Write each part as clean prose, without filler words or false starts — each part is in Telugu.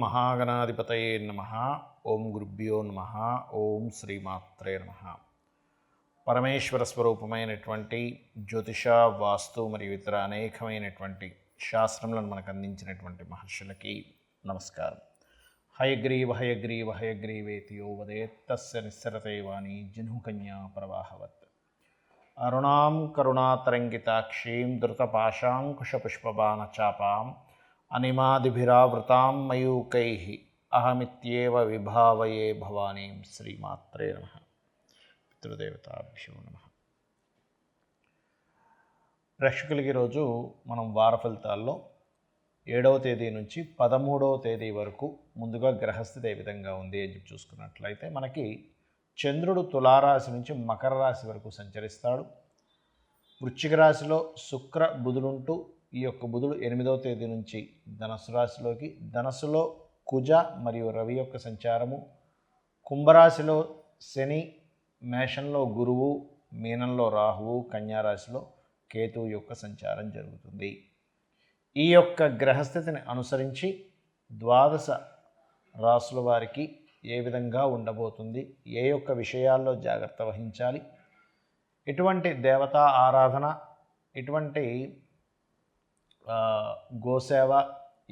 మహాగణాధిపతయే నమః. ఓం గురుభ్యో నమః. ఓం శ్రీమాత్రే నమః. పరమేశ్వర స్వరూపమైనటువంటి జ్యోతిష, వాస్తు మరియు ఇతర అనేకమైనటువంటి శాస్త్రములను మనకు అందించినటువంటి మహర్షులకి నమస్కారం. హయగ్రీవ హయగ్రీవ హయగ్రీవేతి యో వదేత్ తస్య నిస్సరతే వాణి జహ్నుకన్యా ప్రవాహవత్. అరుణాం కరుణాతరంగితాక్షీం ధృతపాశాంకుశపుష్పబాణచాపాం అనిమాదిభిరావృతాం మయూకైః అహమిత్యేవ విభావయే భవానీం. శ్రీమాత్రే నమః. పితృదేవతాభ్యో నమః. ప్రేక్షకులకి ఈరోజు మనం వార ఫలితాల్లో 7వ తేదీ నుంచి 13వ తేదీ వరకు ముందుగా గ్రహస్థితి ఏ విధంగా ఉంది అని చెప్పి చూసుకున్నట్లయితే మనకి చంద్రుడు తులారాశి నుంచి మకర రాశి వరకు సంచరిస్తాడు. వృశ్చిక రాశిలో శుక్ర బుధులుంటూ ఈ యొక్క బుధుడు 8వ తేదీ నుంచి ధనస్సు రాశిలోకి, ధనస్సులో కుజ మరియు రవి యొక్క సంచారము, కుంభరాశిలో శని, మేషంలో గురువు, మీనంలో రాహువు, కన్యారాశిలో కేతువు యొక్క సంచారం జరుగుతుంది. ఈ యొక్క గ్రహస్థితిని అనుసరించి ద్వాదశ రాశుల వారికి ఏ విధంగా ఉండబోతుంది, ఏ యొక్క విషయాల్లో జాగ్రత్త వహించాలి, ఎటువంటి దేవతా ఆరాధన, ఎటువంటి గోసేవ,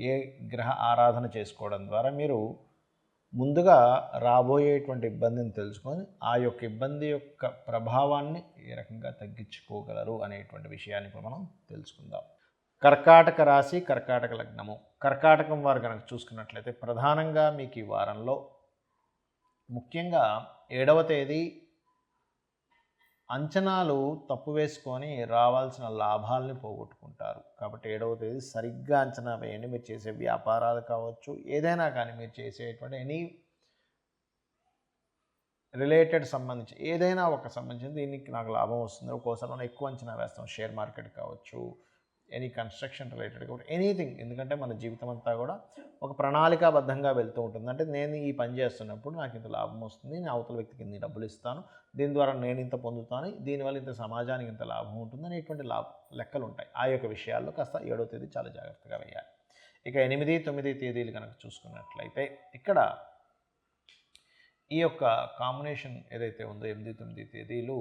ఏ గ్రహ ఆరాధన చేసుకోవడం ద్వారా మీరు ముందుగా రాబోయేటువంటి ఇబ్బందిని తెలుసుకొని ఆ యొక్క ఇబ్బంది యొక్క ప్రభావాన్ని ఏ రకంగా తగ్గించుకోగలరు అనేటువంటి విషయాన్ని ఇప్పుడు మనం తెలుసుకుందాం. కర్కాటక రాశి, కర్కాటక లగ్నము. కర్కాటకం వారు కనుక చూసుకున్నట్లయితే ప్రధానంగా మీకు ఈ వారంలో ముఖ్యంగా 7వ తేదీ అంచనాలు తప్పు వేసుకొని రావాల్సిన లాభాలని పోగొట్టుకుంటారు. కాబట్టి 7వ తేదీ సరిగ్గా అంచనా వేయండి. మీరు చేసే వ్యాపారాలు కావచ్చు, ఏదైనా కానీ మీరు చేసేటువంటి ఎనీ రిలేటెడ్ సంబంధించి ఏదైనా ఒక సంబంధించి దీనికి నాకు లాభం వస్తుంది, ఒక్కోసారి మనం ఎక్కువ అంచనా వేస్తాం. షేర్ మార్కెట్ కావచ్చు, ఎనీ కన్స్ట్రక్షన్ రిలేటెడ్ కాబట్టి ఎనీథింగ్. ఎందుకంటే మన జీవితం అంతా కూడా ఒక ప్రణాళికాబద్ధంగా వెళ్తూ ఉంటుంది. అంటే నేను ఈ పని చేస్తున్నప్పుడు నాకు ఇంత లాభం వస్తుంది, నేను అవతల వ్యక్తికి ఇన్ని డబ్బులు ఇస్తాను, దీని ద్వారా నేను ఇంత పొందుతాను, దీనివల్ల ఇంత సమాజానికి ఇంత లాభం ఉంటుంది అనేటువంటి లెక్కలు ఉంటాయి. ఆ యొక్క విషయాల్లో కాస్త 7వ తేదీ చాలా జాగ్రత్తగా వేయాలి. ఇక 8, 9 తేదీలు కనుక చూసుకున్నట్లయితే ఇక్కడ ఈ యొక్క కాంబినేషన్ ఏదైతే ఉందో 8, 9 తేదీలు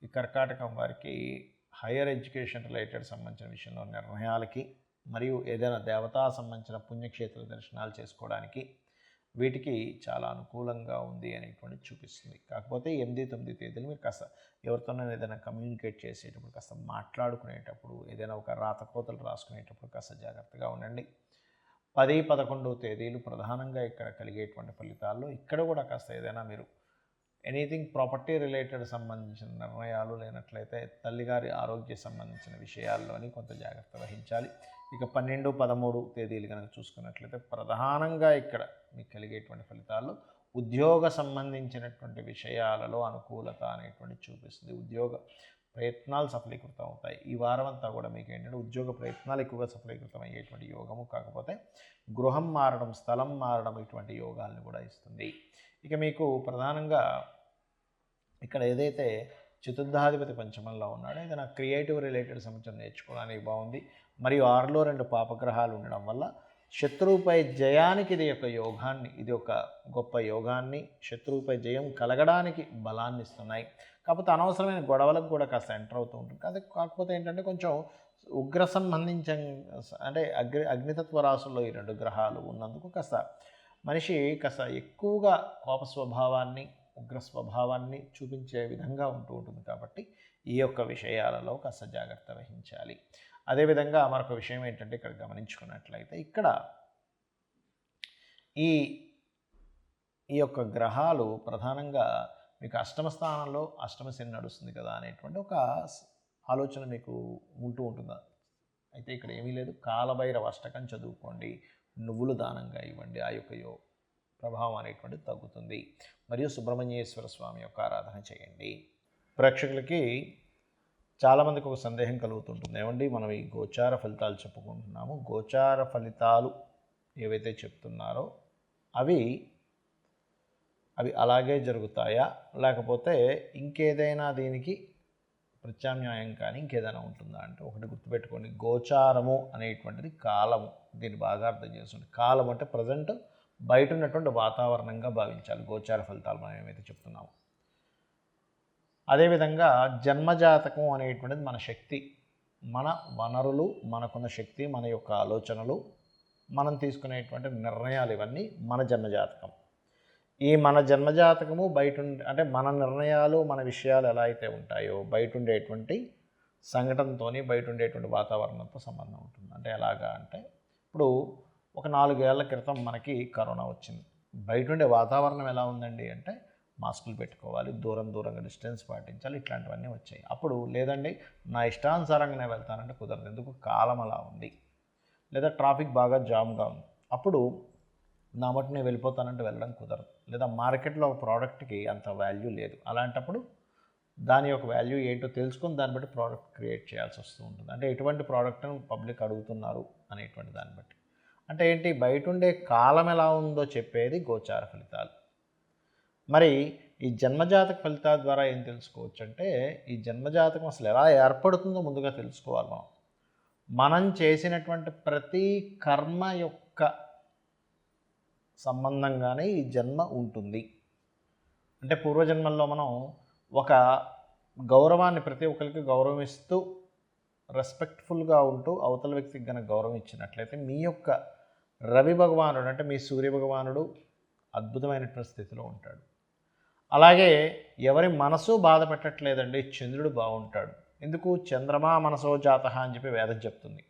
ఈ కర్కాటకం వారికి హైయర్ ఎడ్యుకేషన్ రిలేటెడ్ సంబంధించిన విషయంలో నిర్ణయాలకి మరియు ఏదైనా దేవతా సంబంధించిన పుణ్యక్షేత్ర దర్శనాలు చేసుకోవడానికి వీటికి చాలా అనుకూలంగా ఉంది అనేటువంటి చూపిస్తుంది. కాకపోతే 8, 9 తేదీలు మీరు కాస్త ఎవరితోనైనా ఏదైనా కమ్యూనికేట్ చేసేటప్పుడు, కాస్త మాట్లాడుకునేటప్పుడు, ఏదైనా ఒక రాతకోతలు రాసుకునేటప్పుడు కాస్త జాగ్రత్తగా ఉండండి. 10, 11 తేదీలు ప్రధానంగా ఇక్కడ కలిగేటువంటి ఫలితాల్లో ఇక్కడ కూడా కాస్త ఏదైనా మీరు ఎనీథింగ్ ప్రాపర్టీ రిలేటెడ్ సంబంధించిన నిర్ణయాలు లేనట్లయితే తల్లిగారి ఆరోగ్య సంబంధించిన విషయాల్లోని కొంత జాగ్రత్త వహించాలి. ఇక 12, 13 తేదీలు కనుక చూసుకున్నట్లయితే ప్రధానంగా ఇక్కడ మీకు కలిగేటువంటి ఫలితాల్లో ఉద్యోగ సంబంధించినటువంటి విషయాలలో అనుకూలత అనేటువంటి చూపిస్తుంది. ఉద్యోగ ప్రయత్నాలు సఫలీకృతం అవుతాయి. ఈ వారం అంతా కూడా మీకు ఏంటంటే ఉద్యోగ ప్రయత్నాలు ఎక్కువగా సఫలీకృతం అయ్యేటువంటి యోగము, కాకపోతే గృహం మారడం, స్థలం మారడం ఇటువంటి యోగాలను కూడా ఇస్తుంది. ఇక మీకు ప్రధానంగా ఇక్కడ ఏదైతే చతుర్థాధిపతి పంచమంలో ఉన్నాడో ఏదైనా క్రియేటివ్ రిలేటెడ్ సంబంధించి నేర్చుకోవడానికి బాగుంది. మరియు 6లో 2 పాపగ్రహాలు ఉండడం వల్ల శత్రువుపై జయానికి ఇది ఒక గొప్ప యోగాన్ని, శత్రువుపై జయం కలగడానికి బలాన్ని ఇస్తున్నాయి. కాకపోతే అనవసరమైన గొడవలకు కూడా కాస్త ఎంటర్ అవుతూ ఉంటుంది. కాకపోతే ఏంటంటే కొంచెం ఉగ్ర సంబంధించిన అంటే అగ్నితత్వ రాశుల్లో ఈ 2 గ్రహాలు ఉన్నందుకు కాస్త మనిషి కాస్త ఎక్కువగా కోప స్వభావాన్ని, ఉగ్ర స్వభావాన్ని చూపించే విధంగా ఉంటూ ఉంటుంది. కాబట్టి ఈ యొక్క విషయాలలో కాస్త జాగ్రత్త వహించాలి. అదేవిధంగా మరొక విషయం ఏంటంటే ఇక్కడ గమనించుకున్నట్లయితే ఇక్కడ ఈ యొక్క గ్రహాలు ప్రధానంగా మీకు అష్టమ స్థానంలో అష్టమ శని నడుస్తుంది కదా అనేటువంటి ఒక ఆలోచన మీకు ఉంటూ ఉంటుందా. అయితే ఇక్కడ ఏమీ లేదు. కాలభైరవ అష్టకం చదువుకోండి, నువ్వులు దానంగా ఇవ్వండి, ఆ యొక్క ప్రభావం అనేటువంటిది తగ్గుతుంది. మరియు సుబ్రహ్మణ్యేశ్వర స్వామి యొక్క ఆరాధన చేయండి. ప్రేక్షకులకి చాలామందికి ఒక సందేహం కలుగుతుంటుంది, ఏమండి మనం ఈ గోచార ఫలితాలు చెప్పుకుంటున్నాము, గోచార ఫలితాలు ఏవైతే చెప్తున్నారో అవి అలాగే జరుగుతాయా, లేకపోతే ఇంకేదైనా దీనికి ప్రత్యామ్నాయం కానీ ఇంకేదైనా ఉంటుందా అంటే ఒకటి గుర్తుపెట్టుకోండి, గోచారము అనేటువంటిది కాలము. దీన్ని బాగా అర్థం చేసుకోండి. కాలం అంటే ప్రజెంట్ బయట ఉన్నటువంటి వాతావరణంగా భావించాలి గోచార ఫలితాలు మనం ఏమైతే చెప్తున్నామో. అదేవిధంగా జన్మజాతకం అనేటువంటిది మన శక్తి, మన వనరులు, మనకున్న శక్తి, మన యొక్క ఆలోచనలు, మనం తీసుకునేటువంటి నిర్ణయాలు, ఇవన్నీ మన జన్మజాతకం. ఈ మన జన్మజాతకము బయట అంటే మన నిర్ణయాలు, మన విషయాలు ఎలా అయితే ఉంటాయో బయట ఉండేటువంటి సంఘటనతో, బయట ఉండేటువంటి వాతావరణంతో సంబంధం ఉంటుంది. అంటే ఎలాగా అంటే ఇప్పుడు ఒక 4 ఏళ్ల క్రితం మనకి కరోనా వచ్చింది. బయట ఉండే వాతావరణం ఎలా ఉందండి అంటే మాస్కులు పెట్టుకోవాలి, దూరంగా డిస్టెన్స్ పాటించాలి, ఇట్లాంటివన్నీ వచ్చాయి. అప్పుడు లేదండి నా ఇష్టానుసారంగా నేను వెళ్తానంటే కుదరదు, ఎందుకు కాలం అలా ఉంది, లేదా ట్రాఫిక్ బాగా జామ్గా ఉంది. అప్పుడు నా మటు నేను వెళ్ళిపోతానంటే వెళ్ళడం కుదరదు, లేదా మార్కెట్లో ఒక ప్రోడక్ట్కి అంత వాల్యూ లేదు. అలాంటప్పుడు దాని యొక్క వాల్యూ ఏంటో తెలుసుకొని దాన్ని బట్టి ప్రోడక్ట్ క్రియేట్ చేయాల్సి వస్తూ ఉంటుంది. అంటే ఎటువంటి ప్రోడక్ట్ను పబ్లిక్ అడుగుతున్నారు అనేటువంటి దాన్ని బట్టి. అంటే ఏంటి, బయట ఉండే కాలం ఎలా ఉందో చెప్పేది గోచార ఫలితాలు. మరి ఈ జన్మజాతక ఫలితాల ద్వారా ఏం తెలుసుకోవచ్చు అంటే, ఈ జన్మజాతకం అసలు ఎలా ఏర్పడుతుందో ముందుగా తెలుసుకోవాలి. మనం చేసినటువంటి ప్రతి కర్మ యొక్క సంబంధంగానే ఈ జన్మ ఉంటుంది. అంటే పూర్వజన్మల్లో మనం ఒక గౌరవాన్ని ప్రతి ఒక్కరికి గౌరవిస్తూ రెస్పెక్ట్ఫుల్గా ఉంటూ అవతల వ్యక్తికి కనుక గౌరవం ఇచ్చినట్లయితే మీ యొక్క రవి భగవానుడు అంటే మీ సూర్య భగవానుడు అద్భుతమైనటువంటి స్థితిలో ఉంటాడు. అలాగే ఎవరి మనసు బాధ పెట్టట్లేదండి, చంద్రుడు బాగుంటాడు. ఎందుకు, చంద్రమా మనసో జాతః అని చెప్పి వేదం చెప్తుంది.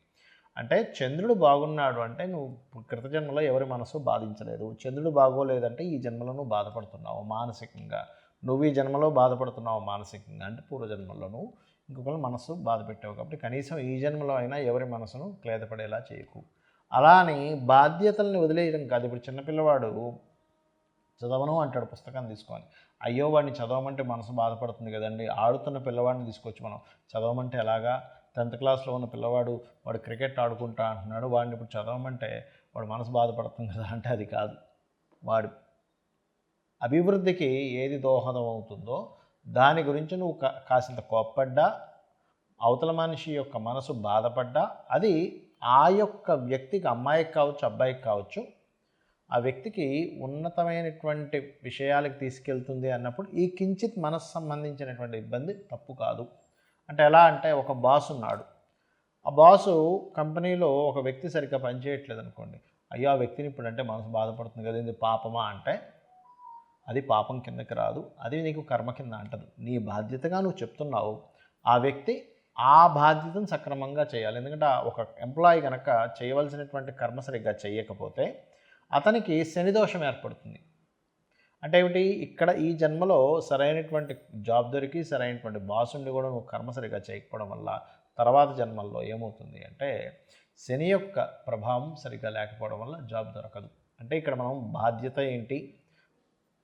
అంటే చంద్రుడు బాగున్నాడు అంటే నువ్వు కృతజన్మలో ఎవరి మనసు బాధించలేదు. చంద్రుడు బాగోలేదంటే ఈ జన్మలో నువ్వు బాధపడుతున్నావు మానసికంగా, నువ్వు ఈ జన్మలో బాధపడుతున్నావు మానసికంగా అంటే పూర్వజన్మలో నువ్వు ఇంకొకరి మనసు బాధ పెట్టావు. కాబట్టి కనీసం ఈ జన్మలో అయినా ఎవరి మనసును క్లేదపడేలా చేయకు. అలా అని బాధ్యతల్ని వదిలేయడం కాదు. ఇప్పుడు చిన్నపిల్లవాడు చదవను అంటాడు పుస్తకాన్ని తీసుకొని, అయ్యో వాడిని చదవమంటే మనసు బాధపడుతుంది కదండి. ఆడుతున్న పిల్లవాడిని తీసుకొచ్చి మనం చదవమంటే ఎలాగా, 10th క్లాస్లో ఉన్న పిల్లవాడు వాడు క్రికెట్ ఆడుకుంటా అంటున్నాడు, వాడిని ఇప్పుడు చదవమంటే వాడు మనసు బాధపడుతుంది కదా అంటే అది కాదు. వాడు అభివృద్ధికి ఏది దోహదం అవుతుందో దాని గురించి నువ్వు కాసింత కోప్పడ్డా, అవతల మనిషి యొక్క మనసు బాధపడ్డా అది ఆ యొక్క వ్యక్తికి, అమ్మాయికి కావచ్చు అబ్బాయికి కావచ్చు, ఆ వ్యక్తికి ఉన్నతమైనటువంటి విషయాలకు తీసుకెళ్తుంది అన్నప్పుడు ఈ కించిత్ మనసు సంబంధించినటువంటి ఇబ్బంది తప్పు కాదు. అంటే ఎలా అంటే ఒక బాస్ ఉన్నాడు, ఆ బాసు కంపెనీలో ఒక వ్యక్తి సరిగ్గా పనిచేయట్లేదు అనుకోండి, అయ్యో ఆ వ్యక్తిని ఇప్పుడు అంటే మనసు బాధపడుతుంది కదా, ఇది పాపమా అంటే అది పాపం కిందకి రాదు, అది నీకు కర్మ కింద అంటదు. నీ బాధ్యతగా నువ్వు చెప్తున్నావు, ఆ వ్యక్తి ఆ బాధ్యతను సక్రమంగా చేయాలి. ఎందుకంటే ఒక ఎంప్లాయీ కనుక చేయవలసినటువంటి కర్మ సరిగ్గా చేయకపోతే అతనికి శనిదోషం ఏర్పడుతుంది. అంటే ఏమిటి, ఇక్కడ ఈ జన్మలో సరైనటువంటి జాబ్ దొరికి సరైనటువంటి బాస్ ఉండి కూడా నువ్వు కర్మ సరిగా చేయకపోవడం వల్ల తర్వాత జన్మల్లో ఏమవుతుంది అంటే శని యొక్క ప్రభావం సరిగ్గా లేకపోవడం వల్ల జాబ్ దొరకదు. అంటే ఇక్కడ మనం బాధ్యత ఏంటి,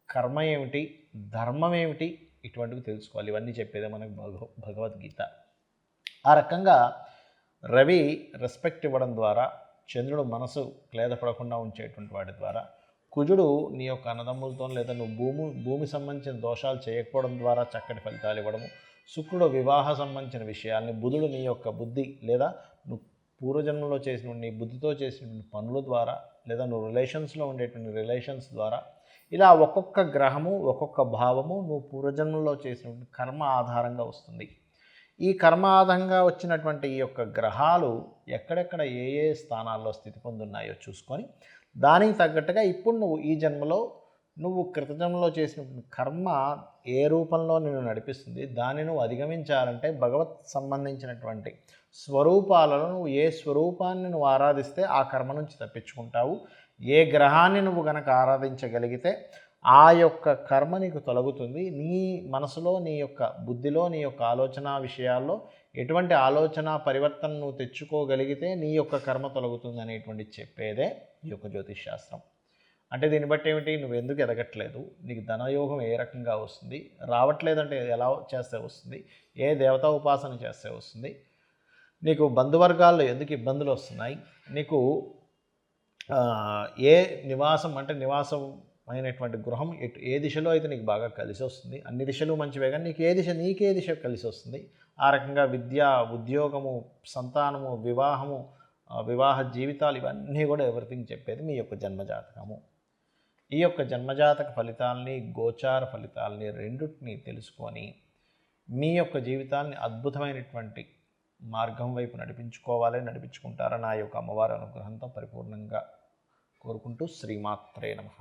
కర్మ ఏమిటి, ధర్మం ఏమిటి, ఇటువంటివి తెలుసుకోవాలి. ఇవన్నీ చెప్పేదే మనకు భగవద్గీత. ఆ రకంగా రవి రెస్పెక్ట్ ఇవ్వడం ద్వారా, చంద్రుడు మనసు క్లేదపడకుండా ఉంచేటువంటి వాటి ద్వారా, కుజుడు నీ యొక్క అన్నదమ్ములతో లేదా నువ్వు భూమి సంబంధించిన దోషాలు చేయకపోవడం ద్వారా చక్కటి ఫలితాలు ఇవ్వడము, శుక్రుడు వివాహ సంబంధించిన విషయాల్ని, బుధుడు నీ యొక్క బుద్ధి లేదా నువ్వు పూర్వజన్మలో చేసిన నీ బుద్ధితో చేసినటువంటి పనుల ద్వారా, లేదా నువ్వు రిలేషన్స్లో ఉండేటువంటి రిలేషన్స్ ద్వారా, ఇలా ఒక్కొక్క గ్రహము ఒక్కొక్క భావము నువ్వు పూర్వజన్మలో చేసినటువంటి కర్మ ఆధారంగా వస్తుంది. ఈ కర్మ ఆధారంగా వచ్చినటువంటి ఈ యొక్క గ్రహాలు ఎక్కడెక్కడ ఏ ఏ స్థానాల్లో స్థితి పొందున్నాయో చూసుకొని దానికి తగ్గట్టుగా ఇప్పుడు నువ్వు ఈ జన్మలో నువ్వు కృతజన్మలో చేసిన కర్మ ఏ రూపంలో నిన్ను నడిపిస్తుంది, దాన్ని నువ్వు అధిగమించాలంటే భగవత్ సంబంధించినటువంటి స్వరూపాలలో నువ్వు ఏ స్వరూపాన్ని నువ్వు ఆరాధిస్తే ఆ కర్మ నుంచి తప్పించుకుంటావు, ఏ గ్రహాన్ని నువ్వు గనక ఆరాధించగలిగితే ఆ యొక్క కర్మ నీకు తొలగుతుంది. నీ మనసులో, నీ యొక్క బుద్ధిలో, నీ యొక్క ఆలోచన విషయాల్లో ఎటువంటి ఆలోచన పరివర్తన నువ్వు తెచ్చుకోగలిగితే నీ యొక్క కర్మ తొలగుతుంది అనేటువంటి చెప్పేదే ఈ యొక్క జ్యోతిష్ శాస్త్రం. అంటే దీన్ని బట్టి ఏమిటి, నువ్వు ఎందుకు ఎదగట్లేదు, నీకు ధనయోగం ఏ రకంగా వస్తుంది, రావట్లేదంటే ఎలా చేస్తే వస్తుంది, ఏ దేవతా ఉపాసన చేస్తే వస్తుంది, నీకు బంధువర్గాల్లో ఎందుకు ఇబ్బందులు వస్తున్నాయి, నీకు ఏ నివాసం అంటే నివాసం అయినటువంటి గృహం ఏ దిశలో అయితే నీకు బాగా కలిసి వస్తుంది, అన్ని దిశలు మంచివే, కానీ నీకే దిశ కలిసి వస్తుంది, ఆ రకంగా విద్య, ఉద్యోగము, సంతానము, వివాహము, వివాహ జీవితాలు, ఇవన్నీ కూడా ఎవ్రీథింగ్ చెప్పేది మీ యొక్క జన్మజాతకము. ఈ యొక్క జన్మజాతక ఫలితాలని, గోచార ఫలితాలని రెండింటిని తెలుసుకొని మీ యొక్క జీవితాన్ని అద్భుతమైనటువంటి మార్గం వైపు నడిపించుకుంటారని నా యొక్క అమ్మవారి అనుగ్రహంతో పరిపూర్ణంగా కోరుకుంటూ శ్రీమాత్రే నమః.